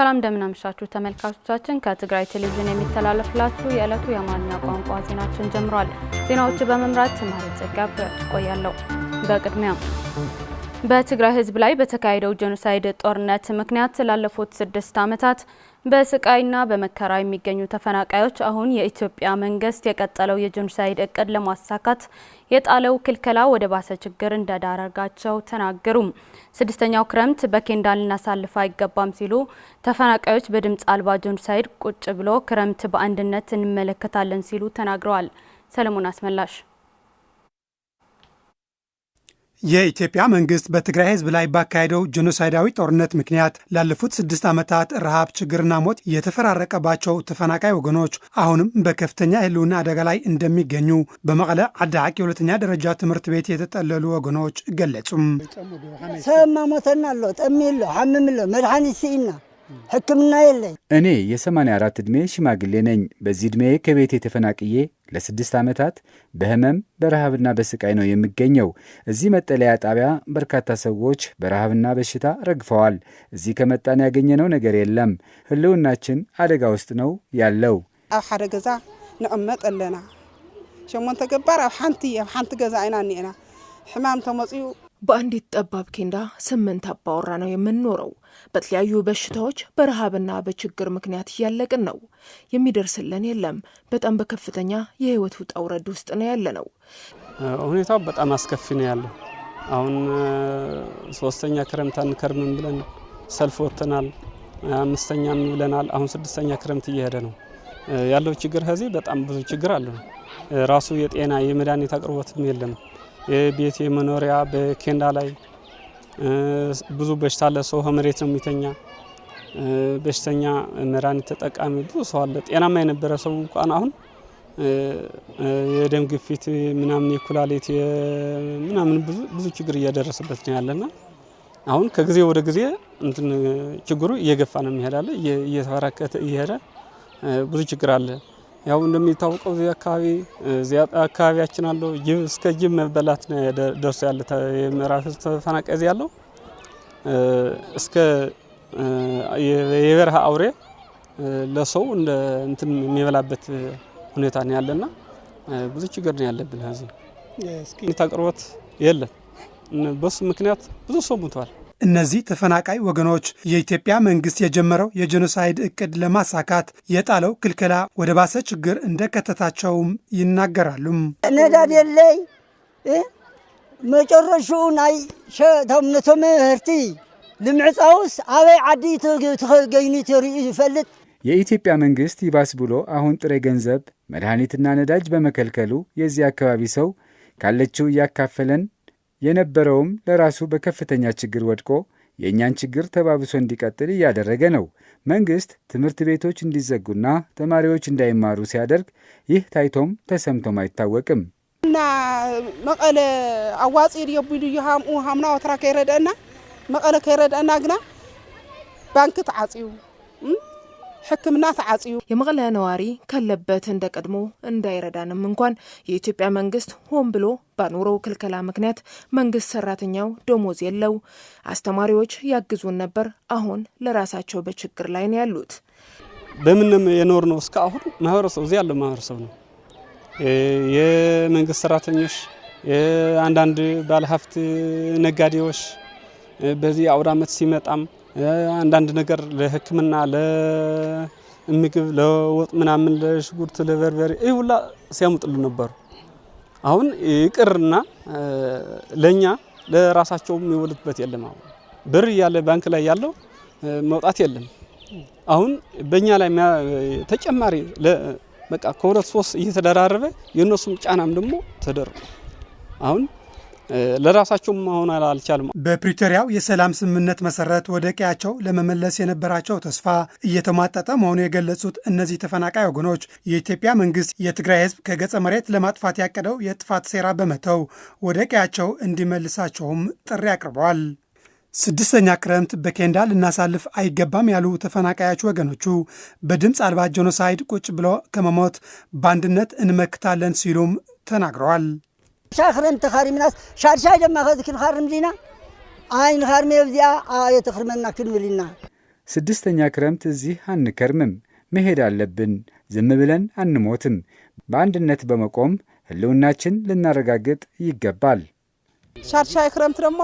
ሰላም እንደምናመሻችሁ ተመልካቾቻችን ከትግራይ ቴሌቪዥን የሚተላለፍላችሁ የዕለቱ የአማርኛ ቋንቋ ዜናችን ጀምሯል። ዜናዎቹ በመምራት ማህሌት ጸጋብ ቆያለሁ። በቅድሚያ በትግራይ ህዝብ ላይ በተካሄደው ጄኖሳይድ ጦርነት ምክንያት ላለፉት 6 ዓመታት በስቃይና በመከራ የሚገኙ ተፈናቃዮች አሁን የኢትዮጵያ መንግስት የቀጠለው የጄኖሳይድ እቅድ ለማሳካት የጣለው ክልከላ ወደ ባሰ ችግር እንደዳረጋቸው ተናገሩ። ስድስተኛው ክረምት በኬንዳ ልናሳልፍ አይገባም ሲሉ ተፈናቃዮች በድምጽ አልባ ጄኖሳይድ ቁጭ ብሎ ክረምት በአንድነት እንመለከታለን ሲሉ ተናግረዋል። ሰለሞን አስመላሽ የኢትዮጵያ መንግስት በትግራይ ህዝብ ላይ ባካሄደው ጄኖሳይዳዊ ጦርነት ምክንያት ላለፉት 6 ዓመታት ረሃብ፣ ችግርና ሞት የተፈራረቀባቸው ተፈናቃይ ወገኖች አሁንም በከፍተኛ የህልውና አደጋ ላይ እንደሚገኙ በመቀለ ዓዲ ሁለተኛ ደረጃ ትምህርት ቤት የተጠለሉ ወገኖች ገለጹም። ሰማ ሞተናሎ ጠሚሎ ሐምምሎ መድኃኒት ሲኢና ህክምና የለኝ። እኔ የ84 ዕድሜ ሽማግሌ ነኝ። በዚህ ዕድሜ ከቤት የተፈናቅዬ ለ6 ዓመታት በህመም በረሃብና በስቃይ ነው የሚገኘው። እዚህ መጠለያ ጣቢያ በርካታ ሰዎች በረሃብና በሽታ ረግፈዋል። እዚህ ከመጣን ያገኘነው ነገር የለም። ህልውናችን አደጋ ውስጥ ነው ያለው። ኣብ ሓደ ገዛ ንቕመጥ ኣለና ሸሞንተ ገባር ኣብ ሓንቲ ገዛ አይና ኒና ሕማም ተመጽዩ በአንዲት ጠባብ ኬንዳ 8 አባወራ ነው የምንኖረው። በተለያዩ በሽታዎች በረሃብና በችግር ምክንያት እያለቅን ነው። የሚደርስልን የለም። በጣም በከፍተኛ የህይወት ውጣ ውረድ ውስጥ ነው ያለነው። ሁኔታው በጣም አስከፊ ነው ያለው። አሁን 3ኛ ክረምት አንከርምም ብለን ሰልፍ ወጥተናል። 5ኛም ብለናል። አሁን 6ኛ ክረምት እየሄደ ነው ያለው። ችግር ከዚህ በጣም ብዙ ችግር አለ። ራሱ የጤና የመድኃኒት አቅርቦትም የለም። የቤት የመኖሪያ በኬንዳ ላይ ብዙ በሽታ አለ። ሰው መሬት ነው የሚተኛ። በሽተኛ መድኃኒት ተጠቃሚ ብዙ ሰው አለ። ጤናማ የነበረ ሰው እንኳን አሁን የደም ግፊት ምናምን የኩላሊት ምናምን ብዙ ችግር እያደረሰበት ነው ያለና አሁን ከጊዜ ወደ ጊዜ እንትን ችግሩ እየገፋ ነው የሚሄዳለ እየተበራከተ እየሄደ ብዙ ችግር አለ። ያው እንደሚታወቀው እዚህ አካባቢያችን አለው እስከ ጅብ መበላት ደርሶ ያለ የምዕራብ ተፈናቃይ ያለው እስከ የበረሃ አውሬ ለሰው እንደ እንትን የሚበላበት ሁኔታ ነው ያለና ብዙ ችግር ነው ያለብን። እዚህ ታቅርቦት የለም። በሱ ምክንያት ብዙ ሰው ሞቷል። እነዚህ ተፈናቃይ ወገኖች የኢትዮጵያ መንግስት የጀመረው የጄኖሳይድ እቅድ ለማሳካት የጣለው ክልከላ ወደ ባሰ ችግር እንደከተታቸውም ይናገራሉ። ነዳድ የለይ መጨረሻው ናይ ተምህርቲ ልምዕጻውስ አበይ ዓዲ ተገይኒ ተርኢ ይፈልጥ። የኢትዮጵያ መንግስት ይባስ ብሎ አሁን ጥሬ ገንዘብ፣ መድኃኒትና ነዳጅ በመከልከሉ የዚህ አካባቢ ሰው ካለችው እያካፈለን የነበረውም ለራሱ በከፍተኛ ችግር ወድቆ የእኛን ችግር ተባብሶ እንዲቀጥል እያደረገ ነው። መንግስት ትምህርት ቤቶች እንዲዘጉና ተማሪዎች እንዳይማሩ ሲያደርግ ይህ ታይቶም ተሰምቶም አይታወቅም። እና መቀለ አዋጺ የቡዱ ሃምና ወትራ ከይረደና መቀለ ከይረደና ግና ባንክ ተዓጽዩ ሕክምና ተዓጽዩ የመቀለ ነዋሪ ካለበት እንደቀድሞ እንዳይረዳንም እንኳን የኢትዮጵያ መንግስት ሆን ብሎ ባኖረው ክልከላ ምክንያት መንግስት ሰራተኛው ደሞዝ የለው፣ አስተማሪዎች ያግዙን ነበር። አሁን ለራሳቸው በችግር ላይ ነው ያሉት። በምንም የኖር ነው እስካሁን ማህበረሰብ እዚህ ያለው ማህበረሰብ ነው። የመንግስት ሰራተኞች፣ አንዳንድ ባለሀብት ነጋዴዎች በዚህ አውደ ዓመት ሲመጣም አንዳንድ ነገር ለሕክምና ለምግብ ለወጥ ምናምን ለሽጉርት ለበርበሬ ይሁላ ሲያመጡልን ነበር። አሁን ይቅርና ለኛ ለራሳቸውም የሚወሉበት የለም። አሁን ብር ያለ ባንክ ላይ ያለው መውጣት የለም። አሁን በእኛ ላይ ተጨማሪ በቃ ከሁለት 3 እየተደራረበ የነሱም ጫናም ደግሞ ተደርጎ አሁን ለራሳቸው መሆን አልቻለም። በፕሪቶሪያው የሰላም ስምምነት መሰረት ወደ ቀያቸው ለመመለስ የነበራቸው ተስፋ እየተሟጠጠ መሆኑ የገለጹት እነዚህ ተፈናቃይ ወገኖች የኢትዮጵያ መንግስት የትግራይ ህዝብ ከገጸ መሬት ለማጥፋት ያቀደው የጥፋት ሴራ በመተው ወደ ቀያቸው እንዲመልሳቸውም ጥሪ አቅርበዋል። 6ኛ ክረምት በኬንዳ ልናሳልፍ አይገባም ያሉ ተፈናቃዮች ወገኖቹ በድምፅ አልባ ጄኖሳይድ ቁጭ ብሎ ከመሞት በአንድነት እንመክታለን ሲሉም ተናግረዋል። شاخرم تخارمناس شاي دما خذ كن خارم دينا عين خارمي بزيا يتخرمنا كن ولينا ስድስተኛ ክረምት እዚህ አንከርምም። መሄድ አለብን። ዝም ብለን አንሞትም። በአንድነት በመቆም ህልውናችን ልናረጋግጥ ይገባል። ሻርሻይ ክረምት ደግሞ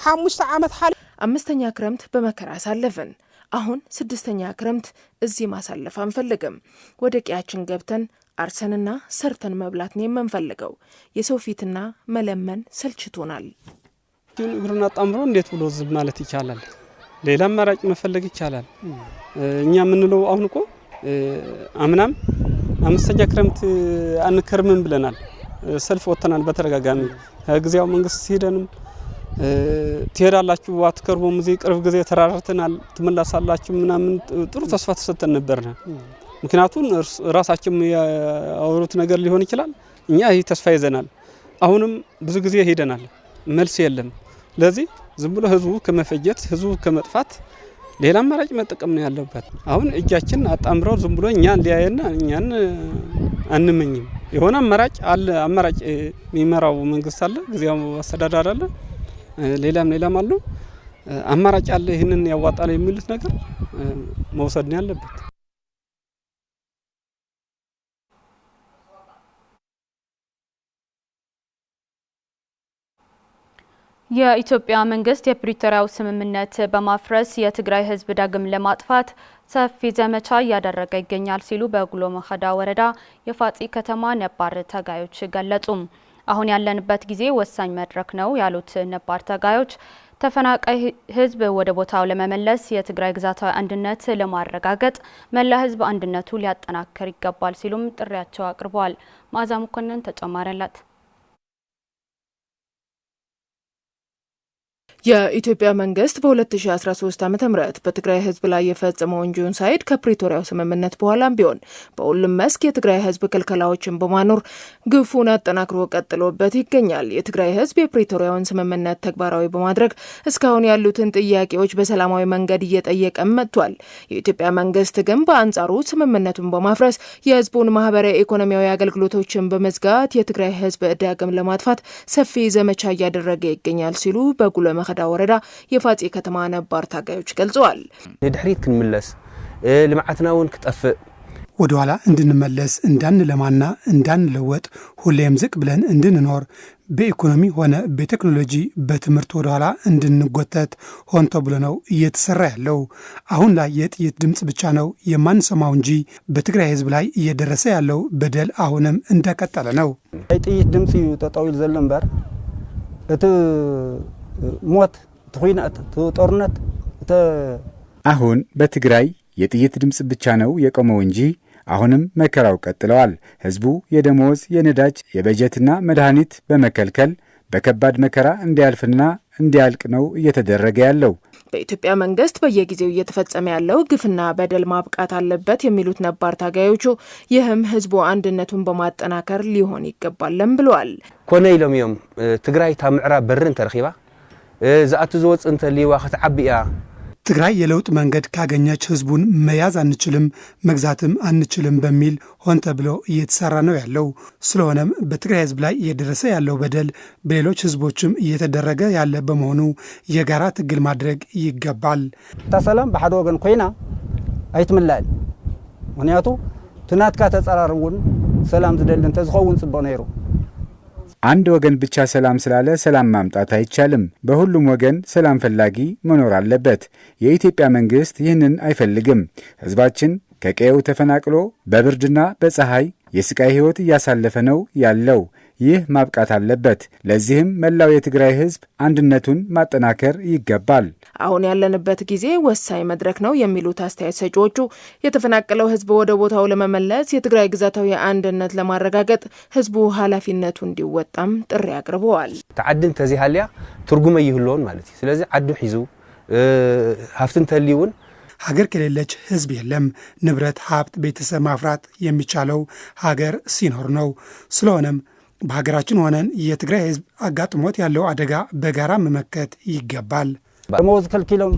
5 ዓመት ሐለ አምስተኛ ክረምት በመከራ አሳለፈን። አሁን ስድስተኛ ክረምት እዚህ ማሳለፍ አንፈልግም። ወደ ቀያችን ገብተን አርሰንና ሰርተን መብላት ነው የምንፈልገው። የሰው ፊትና መለመን ሰልችቶናል። እግሩን አጣምሮ እንዴት ብሎ ዝም ማለት ይቻላል? ሌላ አማራጭ መፈለግ ይቻላል። እኛ ምንለው አሁን እኮ አምናም አምስተኛ ክረምት አንከርምም ብለናል። ሰልፍ ወጥተናል በተረጋጋሚ ከጊዜያው መንግስት ሄደንም ትሄዳላችሁ አትከርሙም እዚህ ቅርብ ጊዜ ተራራርተናል ትመላሳላችሁ ምናምን ጥሩ ተስፋ ተሰጥተን ነበርና ምክንያቱም ራሳችን ያወሩት ነገር ሊሆን ይችላል። እኛ ይሄ ተስፋ ይዘናል። አሁንም ብዙ ጊዜ ሄደናል፣ መልስ የለም። ለዚህ ዝም ብሎ ህዝቡ ከመፈጀት ህዝቡ ከመጥፋት ሌላ አማራጭ መጠቀም ነው ያለበት። አሁን እጃችን አጣምረው ዝም ብሎ እኛ ሊያየና እኛን አንመኝም። የሆነ አማራጭ አለ። አማራጭ የሚመራው መንግስት አለ፣ ጊዜያው አስተዳደር አለ፣ ሌላም አሉ። አማራጭ አለ። ይሄንን ያዋጣል የሚሉት ነገር መውሰድ ነው ያለበት። የኢትዮጵያ መንግስት የፕሪቶሪያው ስምምነት በማፍረስ የትግራይ ህዝብ ዳግም ለማጥፋት ሰፊ ዘመቻ እያደረገ ይገኛል ሲሉ በጉሎ መኸዳ ወረዳ የፋጺ ከተማ ነባር ታጋዮች ገለጹ። አሁን ያለንበት ጊዜ ወሳኝ መድረክ ነው ያሉት ነባር ታጋዮች ተፈናቃይ ህዝብ ወደ ቦታው ለመመለስ የትግራይ ግዛታዊ አንድነት ለማረጋገጥ መላ ህዝብ አንድነቱ ሊያጠናክር ይገባል ሲሉም ጥሪያቸው አቅርበዋል። ማዛ መኮንን ተጨማሪ አላት። የኢትዮጵያ መንግስት በ2013 ዓ.ም በትግራይ ህዝብ ላይ የፈጸመውን ጄኖሳይድ ከፕሪቶሪያው ስምምነት በኋላም ቢሆን በሁሉም መስክ የትግራይ ህዝብ ክልከላዎችን በማኖር ግፉን አጠናክሮ ቀጥሎበት ይገኛል። የትግራይ ህዝብ የፕሪቶሪያውን ስምምነት ተግባራዊ በማድረግ እስካሁን ያሉትን ጥያቄዎች በሰላማዊ መንገድ እየጠየቀ መጥቷል። የኢትዮጵያ መንግስት ግን በአንጻሩ ስምምነቱን በማፍረስ የህዝቡን ማህበራዊ ኢኮኖሚያዊ አገልግሎቶችን በመዝጋት የትግራይ ህዝብ ዳግም ለማጥፋት ሰፊ ዘመቻ እያደረገ ይገኛል ሲሉ በጉሎ መኸዳ ወረዳ የፋጺ ከተማ ነባር ታጋዮች ገልጸዋል። ለድሕሪት ክንምለስ ልማዓትናውን ክጠፍእ ወደ ኋላ እንድንመለስ እንዳንለማና እንዳንለወጥ ሁሌም ዝቅ ብለን እንድንኖር በኢኮኖሚ ሆነ በቴክኖሎጂ በትምህርት ወደ ኋላ እንድንጎተት ሆን ተብሎ ነው እየተሰራ ያለው። አሁን ላይ የጥይት ድምጽ ብቻ ነው የማንሰማው እንጂ በትግራይ ህዝብ ላይ እየደረሰ ያለው በደል አሁንም እንደቀጠለ ነው። ጥይት ድምጽ ተጣውል ዘለንበር እቲ ሞት ትኹይናት ጦርነት አሁን በትግራይ የጥይት ድምጽ ብቻ ነው የቆመው እንጂ አሁንም መከራው ቀጥለዋል። ህዝቡ የደሞዝ፣ የነዳጅ፣ የበጀትና መድኃኒት በመከልከል በከባድ መከራ እንዲያልፍና እንዲያልቅ ነው እየተደረገ ያለው። በኢትዮጵያ መንግስት በየጊዜው እየተፈጸመ ያለው ግፍና በደል ማብቃት አለበት የሚሉት ነባር ታጋዮቹ ይህም ህዝቡ አንድነቱን በማጠናከር ሊሆን ይገባልም ብለዋል። ኮነ ኢሎም እዮም ትግራይ ታ ምዕራብ በርን ተረኺባ ዝኣቱ ዝወጽ እንተሊዋ ክትዓቢያ ትግራይ የለውጥ መንገድ ካገኘች ህዝቡን መያዝ አንችልም መግዛትም አንችልም በሚል ሆን ተብሎ እየተሰራ ነው ያለው። ስለሆነም በትግራይ ህዝብ ላይ እየደረሰ ያለው በደል በሌሎች ህዝቦችም እየተደረገ ያለ በመሆኑ የጋራ ትግል ማድረግ ይገባል። ተሰላም በሓደ ወገን ኮይና አይትምላል ምክንያቱ ትናትካ ተጸራርውን ሰላም ዝደልን ተዝኸውን ጽቦ ነይሩ። አንድ ወገን ብቻ ሰላም ስላለ ሰላም ማምጣት አይቻልም። በሁሉም ወገን ሰላም ፈላጊ መኖር አለበት። የኢትዮጵያ መንግስት ይህንን አይፈልግም። ህዝባችን ከቀየው ተፈናቅሎ በብርድና በፀሐይ የስቃይ ህይወት እያሳለፈ ነው ያለው። ይህ ማብቃት አለበት። ለዚህም መላው የትግራይ ህዝብ አንድነቱን ማጠናከር ይገባል። አሁን ያለንበት ጊዜ ወሳኝ መድረክ ነው የሚሉት አስተያየት ሰጪዎቹ የተፈናቀለው ህዝብ ወደ ቦታው ለመመለስ የትግራይ ግዛታዊ አንድነት ለማረጋገጥ ህዝቡ ኃላፊነቱ እንዲወጣም ጥሪ አቅርበዋል። ተዓድን ተዚሃልያ ትርጉም ይህልውን ማለት ነው። ስለዚህ አዱ ሒዙ ሀፍትን ተሊውን ሀገር ከሌለች ህዝብ የለም። ንብረት፣ ሀብት፣ ቤተሰብ ማፍራት የሚቻለው ሀገር ሲኖር ነው። ስለሆነም በሀገራችን ሆነን የትግራይ ህዝብ አጋጥሞት ያለው አደጋ በጋራ መመከት ይገባል። ደሞዝ ከልኪሎም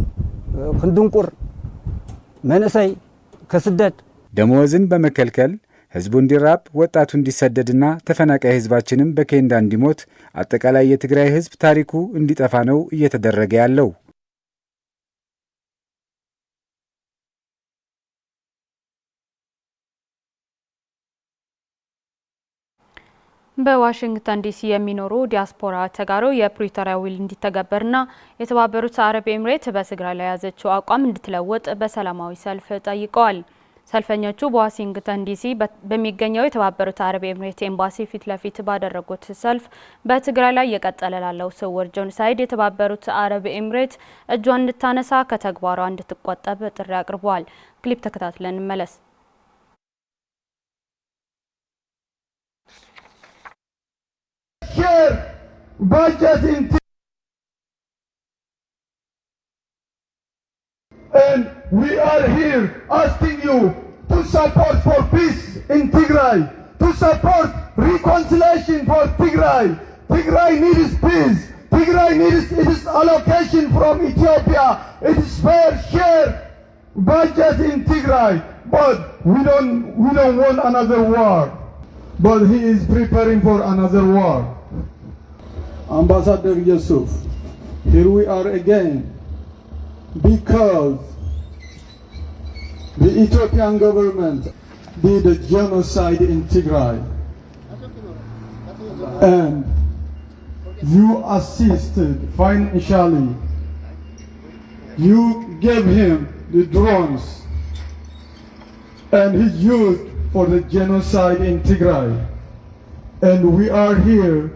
ክንድንቁር መንእሰይ ከስደት ደሞዝን በመከልከል ህዝቡ እንዲራብ፣ ወጣቱ እንዲሰደድና ተፈናቃይ ህዝባችንም በኬንዳ እንዲሞት አጠቃላይ የትግራይ ህዝብ ታሪኩ እንዲጠፋ ነው እየተደረገ ያለው። በዋሽንግተን ዲሲ የሚኖሩ ዲያስፖራ ተጋሩ የፕሪቶሪያ ውል እንዲተገበርና የተባበሩት አረብ ኤምሬት በትግራይ ላይ ያዘችው አቋም እንድትለወጥ በሰላማዊ ሰልፍ ጠይቀዋል። ሰልፈኞቹ በዋሽንግተን ዲሲ በሚገኘው የተባበሩት አረብ ኤምሬት ኤምባሲ ፊት ለፊት ባደረጉት ሰልፍ በትግራይ ላይ የቀጠለ ላለው ስውር ጄኖሳይድ የተባበሩት አረብ ኤምሬት እጇን እንድታነሳ ከተግባሯ እንድትቆጠብ ጥሪ አቅርበዋል። ክሊፕ ተከታትለን እንመለስ። share budget and we are here asking you to support for peace in Tigray, to support reconciliation for Tigray. Tigray needs peace. Tigray needs its allocation from Ethiopia. It is fair share budget in Tigray, but we don't want another war. But he is preparing for another war. Ambassador Yusuf, here we are again because the Ethiopian government did a genocide in Tigray and you assisted financially. You gave him the drones and he used for the genocide in Tigray. And we are here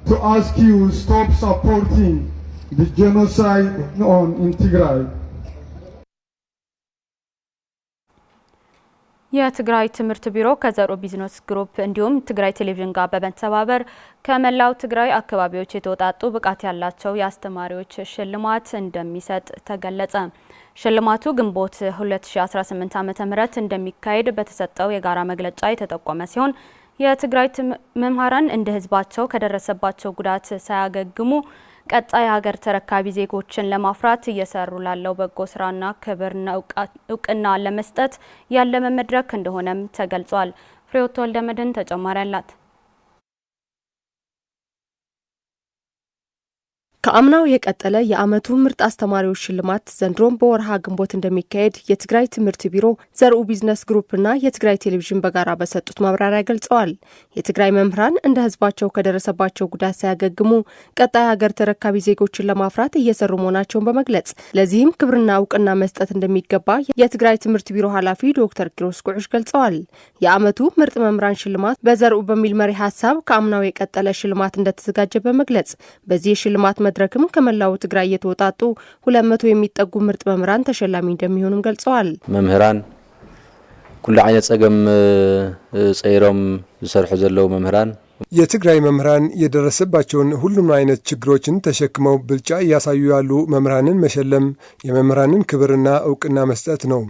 to ask you stop supporting the genocide in Tigray. የትግራይ ትምህርት ቢሮ ከዘሩ ቢዝነስ ግሩፕ እንዲሁም ትግራይ ቴሌቪዥን ጋር በመተባበር ከመላው ትግራይ አካባቢዎች የተወጣጡ ብቃት ያላቸው የአስተማሪዎች ሽልማት እንደሚሰጥ ተገለጸ። ሽልማቱ ግንቦት 2018 ዓ.ም እንደሚካሄድ በተሰጠው የጋራ መግለጫ የተጠቆመ ሲሆን የትግራይ መምህራን እንደ ህዝባቸው ከደረሰባቸው ጉዳት ሳያገግሙ ቀጣይ ሀገር ተረካቢ ዜጎችን ለማፍራት እየሰሩ ላለው በጎ ስራና ክብርና እውቅና ለመስጠት ያለመ መድረክ እንደሆነም ተገልጿል። ፍሬዎት ወልደመድን ተጨማሪ አላት። ከአምናው የቀጠለ የአመቱ ምርጥ አስተማሪዎች ሽልማት ዘንድሮም በወርሃ ግንቦት እንደሚካሄድ የትግራይ ትምህርት ቢሮ ዘርኡ ቢዝነስ ግሩፕና የትግራይ ቴሌቪዥን በጋራ በሰጡት ማብራሪያ ገልጸዋል። የትግራይ መምህራን እንደ ህዝባቸው ከደረሰባቸው ጉዳት ሳያገግሙ ቀጣይ ሀገር ተረካቢ ዜጎችን ለማፍራት እየሰሩ መሆናቸውን በመግለጽ ለዚህም ክብርና እውቅና መስጠት እንደሚገባ የትግራይ ትምህርት ቢሮ ኃላፊ ዶክተር ኪሮስ ጉዑሽ ገልጸዋል። የአመቱ ምርጥ መምህራን ሽልማት በዘርኡ በሚል መሪ ሀሳብ ከአምናው የቀጠለ ሽልማት እንደተዘጋጀ በመግለጽ በዚህ ሽልማት መድረክም ከመላው ትግራይ የተወጣጡ 200 የሚጠጉ ምርጥ መምህራን ተሸላሚ እንደሚሆኑም ገልጸዋል። መምህራን ኩሉ አይነት ጸገም ጸይሮም ዝሰርሑ ዘለው መምህራን የትግራይ መምህራን የደረሰባቸውን ሁሉም አይነት ችግሮችን ተሸክመው ብልጫ እያሳዩ ያሉ መምህራንን መሸለም የመምህራንን ክብርና እውቅና መስጠት ነው።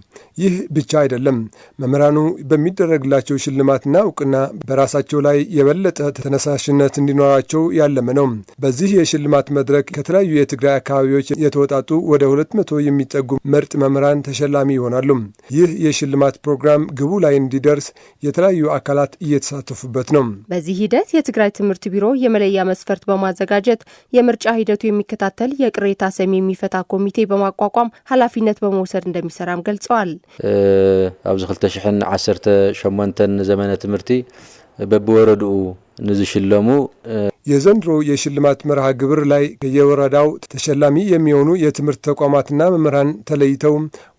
ይህ ብቻ አይደለም። መምህራኑ በሚደረግላቸው ሽልማትና እውቅና በራሳቸው ላይ የበለጠ ተነሳሽነት እንዲኖራቸው ያለመ ነው። በዚህ የሽልማት መድረክ ከተለያዩ የትግራይ አካባቢዎች የተወጣጡ ወደ 200 የሚጠጉ ምርጥ መምህራን ተሸላሚ ይሆናሉ። ይህ የሽልማት ፕሮግራም ግቡ ላይ እንዲደርስ የተለያዩ አካላት እየተሳተፉበት ነው። በዚህ ሂደት የትግራይ ትምህርት ቢሮ የመለያ መስፈርት በማዘጋጀት የምርጫ ሂደቱ የሚከታተል የቅሬታ ሰሚ የሚፈታ ኮሚቴ በማቋቋም ኃላፊነት በመውሰድ እንደሚሰራም ገልጸዋል። ኣብዚ 2018 ዘመነ ትምህርቲ በብወረድኡ ንዝሽለሙ የዘንድሮ የሽልማት መርሃ ግብር ላይ ከየወረዳው ተሸላሚ የሚሆኑ የትምህርት ተቋማትና መምህራን ተለይተው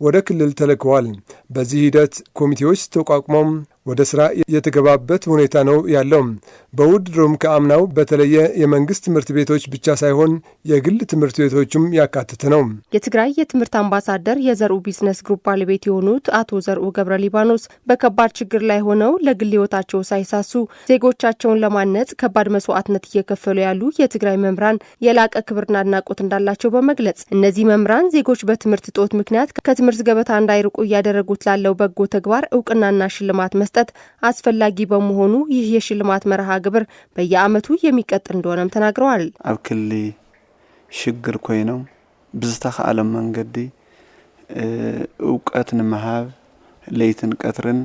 ወደ ክልል ተልከዋል። በዚህ ሂደት ኮሚቴዎች ተቋቁመው ወደ ስራ የተገባበት ሁኔታ ነው ያለው። በውድድሩም ከአምናው በተለየ የመንግስት ትምህርት ቤቶች ብቻ ሳይሆን የግል ትምህርት ቤቶችም ያካተተ ነው። የትግራይ የትምህርት አምባሳደር የዘርኡ ቢዝነስ ግሩፕ ባለቤት የሆኑት አቶ ዘርኡ ገብረ ሊባኖስ በከባድ ችግር ላይ ሆነው ለግል ህይወታቸው ሳይሳሱ ዜጎቻቸውን ለማነጽ ከባድ መስዋዕትነት እየከፈሉ ያሉ የትግራይ መምህራን የላቀ ክብርና አድናቆት እንዳላቸው በመግለጽ እነዚህ መምህራን ዜጎች በትምህርት እጦት ምክንያት ከትምህርት ገበታ እንዳይርቁ እያደረጉት ላለው በጎ ተግባር እውቅናና ሽልማት መስጠት አስፈላጊ በመሆኑ ይህ የሽልማት መርሃ ግብር በየአመቱ የሚቀጥል እንደሆነም ተናግረዋል። ኣብ ክሊ ሽግር ኮይኖም ብዝተኸኣለ መንገዲ እውቀት ንምሃብ ለይትን ቀትርን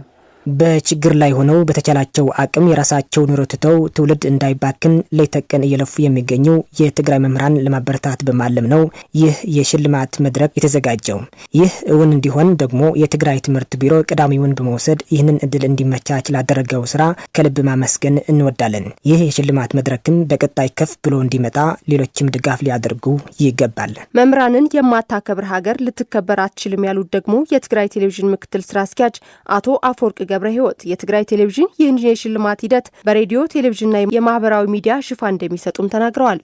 በችግር ላይ ሆነው በተቻላቸው አቅም የራሳቸው ኑሮ ትተው ትውልድ እንዳይባክን ለተቀን እየለፉ የሚገኙ የትግራይ መምህራን ለማበረታት በማለም ነው ይህ የሽልማት መድረክ የተዘጋጀው። ይህ እውን እንዲሆን ደግሞ የትግራይ ትምህርት ቢሮ ቀዳሚውን በመውሰድ ይህንን እድል እንዲመቻች ላደረገው ስራ ከልብ ማመስገን እንወዳለን። ይህ የሽልማት መድረክም በቀጣይ ከፍ ብሎ እንዲመጣ ሌሎችም ድጋፍ ሊያደርጉ ይገባል። መምህራንን የማታከብር ሀገር ልትከበር አትችልም ያሉት ደግሞ የትግራይ ቴሌቪዥን ምክትል ስራ አስኪያጅ አቶ አፈወርቅ ገብረ ህይወት የትግራይ ቴሌቪዥን ይህን የሽልማት ሂደት በሬዲዮ ቴሌቪዥንና የማህበራዊ ሚዲያ ሽፋን እንደሚሰጡም ተናግረዋል።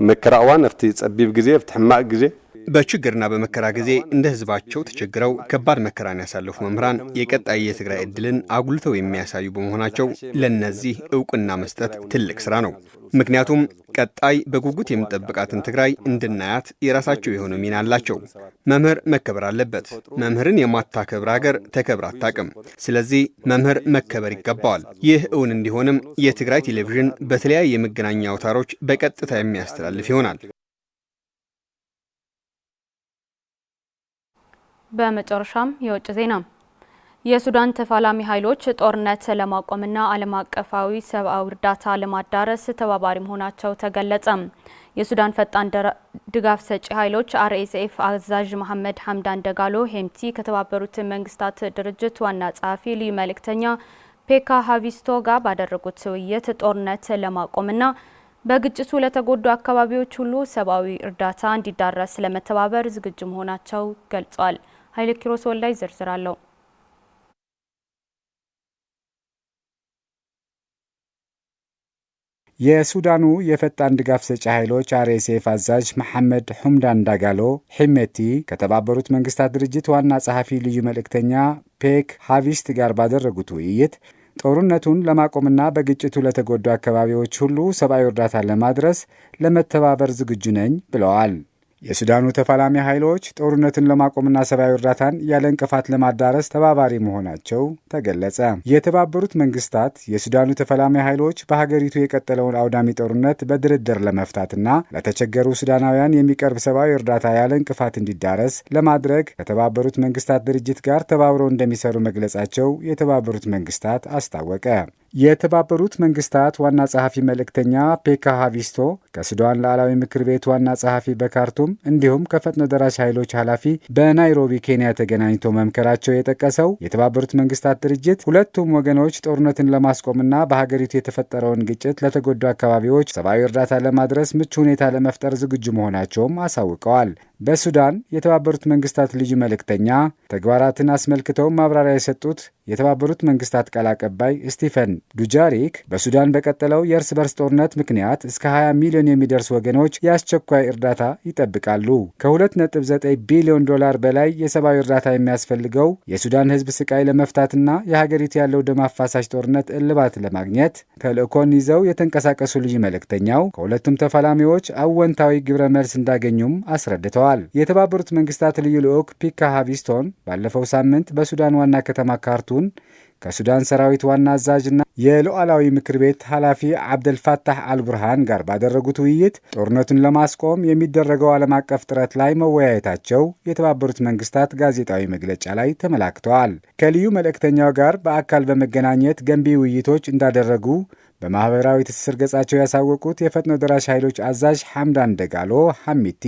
መከራዋን አፍቲ ጸቢብ ጊዜ ፍትህማቅ ጊዜ በችግርና በመከራ ጊዜ እንደ ህዝባቸው ተቸግረው ከባድ መከራን ያሳለፉ መምህራን የቀጣይ የትግራይ እድልን አጉልተው የሚያሳዩ በመሆናቸው ለነዚህ እውቅና መስጠት ትልቅ ስራ ነው። ምክንያቱም ቀጣይ በጉጉት የምንጠብቃትን ትግራይ እንድናያት የራሳቸው የሆነ ሚና አላቸው። መምህር መከበር አለበት። መምህርን የማታከብር ሀገር ተከብራ አታውቅም። ስለዚህ መምህር መከበር ይገባዋል። ይህ እውን እንዲሆንም የትግራይ ቴሌቪዥን በተለያየ የመገናኛ አውታሮች በቀጥታ የሚያስተላልፍ ይሆናል። በመጨረሻም የውጭ ዜና። የሱዳን ተፋላሚ ኃይሎች ጦርነት ለማቆምና ዓለም አቀፋዊ ሰብአዊ እርዳታ ለማዳረስ ተባባሪ መሆናቸው ተገለጸ። የሱዳን ፈጣን ድጋፍ ሰጪ ኃይሎች RSF አዛዥ መሐመድ ሐምዳን ደጋሎ ሄምቲ ከተባበሩት መንግስታት ድርጅት ዋና ጸሐፊ ልዩ መልእክተኛ ፔካ ሃቪስቶ ጋር ባደረጉት ውይይት ጦርነት ለማቆምና በግጭቱ ለተጎዱ አካባቢዎች ሁሉ ሰብአዊ እርዳታ እንዲዳረስ ለመተባበር ዝግጁ መሆናቸው ገልጿል። ኃይለ ኪሮስ ወልዳይ ዝርዝር አለው። የሱዳኑ የፈጣን ድጋፍ ሰጪ ኃይሎች RSF አዛዥ መሐመድ ሐምዳን ዳጋሎ ሂሜቲ ከተባበሩት መንግስታት ድርጅት ዋና ጸሐፊ ልዩ መልእክተኛ ፔክ ሃቪስት ጋር ባደረጉት ውይይት ጦርነቱን ለማቆምና በግጭቱ ለተጎዱ አካባቢዎች ሁሉ ሰብአዊ እርዳታ ለማድረስ ለመተባበር ዝግጁ ነኝ ብለዋል። የሱዳኑ ተፋላሚ ኃይሎች ጦርነቱን ለማቆምና ሰብአዊ እርዳታን ያለ እንቅፋት ለማዳረስ ተባባሪ መሆናቸው ተገለጸ። የተባበሩት መንግስታት የሱዳኑ ተፋላሚ ኃይሎች በሀገሪቱ የቀጠለውን አውዳሚ ጦርነት በድርድር ለመፍታትና ለተቸገሩ ሱዳናውያን የሚቀርብ ሰብአዊ እርዳታ ያለ እንቅፋት እንዲዳረስ ለማድረግ ከተባበሩት መንግስታት ድርጅት ጋር ተባብረው እንደሚሰሩ መግለጻቸው የተባበሩት መንግስታት አስታወቀ። የተባበሩት መንግስታት ዋና ጸሐፊ መልእክተኛ ፔካ ሃቪስቶ ከሱዳን ሉዓላዊ ምክር ቤት ዋና ጸሐፊ በካርቱም እንዲሁም ከፈጥኖ ደራሽ ኃይሎች ኃላፊ በናይሮቢ ኬንያ ተገናኝተው መምከራቸው የጠቀሰው የተባበሩት መንግስታት ድርጅት ሁለቱም ወገኖች ጦርነትን ለማስቆምና በሀገሪቱ የተፈጠረውን ግጭት ለተጎዱ አካባቢዎች ሰብአዊ እርዳታ ለማድረስ ምቹ ሁኔታ ለመፍጠር ዝግጁ መሆናቸውም አሳውቀዋል። በሱዳን የተባበሩት መንግስታት ልዩ መልእክተኛ ተግባራትን አስመልክተው ማብራሪያ የሰጡት የተባበሩት መንግስታት ቃል አቀባይ ስቲፈን ዱጃሪክ በሱዳን በቀጠለው የእርስ በርስ ጦርነት ምክንያት እስከ 20 ሚሊዮን የሚደርሱ ወገኖች የአስቸኳይ እርዳታ ይጠብቃሉ። ከ2.9 ቢሊዮን ዶላር በላይ የሰብአዊ እርዳታ የሚያስፈልገው የሱዳን ህዝብ ስቃይ ለመፍታትና የሀገሪቱ ያለው ደም አፋሳሽ ጦርነት እልባት ለማግኘት ተልእኮን ይዘው የተንቀሳቀሱ ልዩ መልእክተኛው ከሁለቱም ተፋላሚዎች አወንታዊ ግብረ መልስ እንዳገኙም አስረድተዋል። የተባበሩት መንግስታት ልዩ ልዑክ ፒካ ሃቪስቶን ባለፈው ሳምንት በሱዳን ዋና ከተማ ካርቱም ከሱዳን ሰራዊት ዋና አዛዥና የሉዓላዊ ምክር ቤት ኃላፊ አብደልፋታህ አልቡርሃን ጋር ባደረጉት ውይይት ጦርነቱን ለማስቆም የሚደረገው ዓለም አቀፍ ጥረት ላይ መወያየታቸው የተባበሩት መንግስታት ጋዜጣዊ መግለጫ ላይ ተመላክተዋል። ከልዩ መልእክተኛው ጋር በአካል በመገናኘት ገንቢ ውይይቶች እንዳደረጉ በማህበራዊ ትስስር ገጻቸው ያሳወቁት የፈጥኖ ደራሽ ኃይሎች አዛዥ ሐምዳን ደጋሎ ሐሚቲ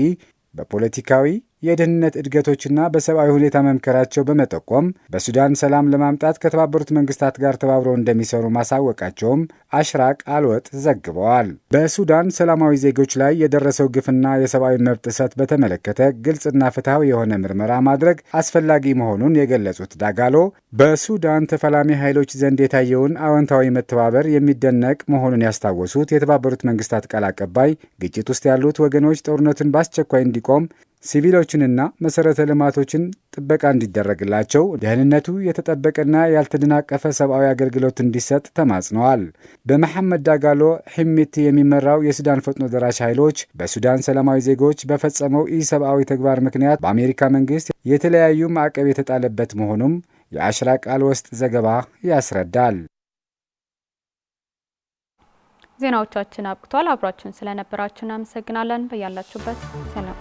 በፖለቲካዊ የደህንነት እድገቶችና በሰብአዊ ሁኔታ መምከራቸው በመጠቆም በሱዳን ሰላም ለማምጣት ከተባበሩት መንግስታት ጋር ተባብረው እንደሚሰሩ ማሳወቃቸውም አሽራቅ አልወጥ ዘግበዋል። በሱዳን ሰላማዊ ዜጎች ላይ የደረሰው ግፍና የሰብአዊ መብት ጥሰት በተመለከተ ግልጽና ፍትሐዊ የሆነ ምርመራ ማድረግ አስፈላጊ መሆኑን የገለጹት ዳጋሎ በሱዳን ተፋላሚ ኃይሎች ዘንድ የታየውን አዎንታዊ መተባበር የሚደነቅ መሆኑን ያስታወሱት የተባበሩት መንግስታት ቃል አቀባይ ግጭት ውስጥ ያሉት ወገኖች ጦርነቱን በአስቸኳይ እንዲቆም ሲቪሎችንና መሰረተ ልማቶችን ጥበቃ እንዲደረግላቸው ደህንነቱ የተጠበቀና ያልተደናቀፈ ሰብአዊ አገልግሎት እንዲሰጥ ተማጽነዋል። በመሐመድ ዳጋሎ ሒሚቲ የሚመራው የሱዳን ፈጥኖ ደራሽ ኃይሎች በሱዳን ሰላማዊ ዜጎች በፈጸመው ኢሰብአዊ ተግባር ምክንያት በአሜሪካ መንግስት የተለያዩ ማዕቀብ የተጣለበት መሆኑም የአሽራቅ አልወስጥ ዘገባ ያስረዳል። ዜናዎቻችን አብቅቷል። አብራችሁን ስለነበራችሁ እናመሰግናለን። በያላችሁበት ሰላም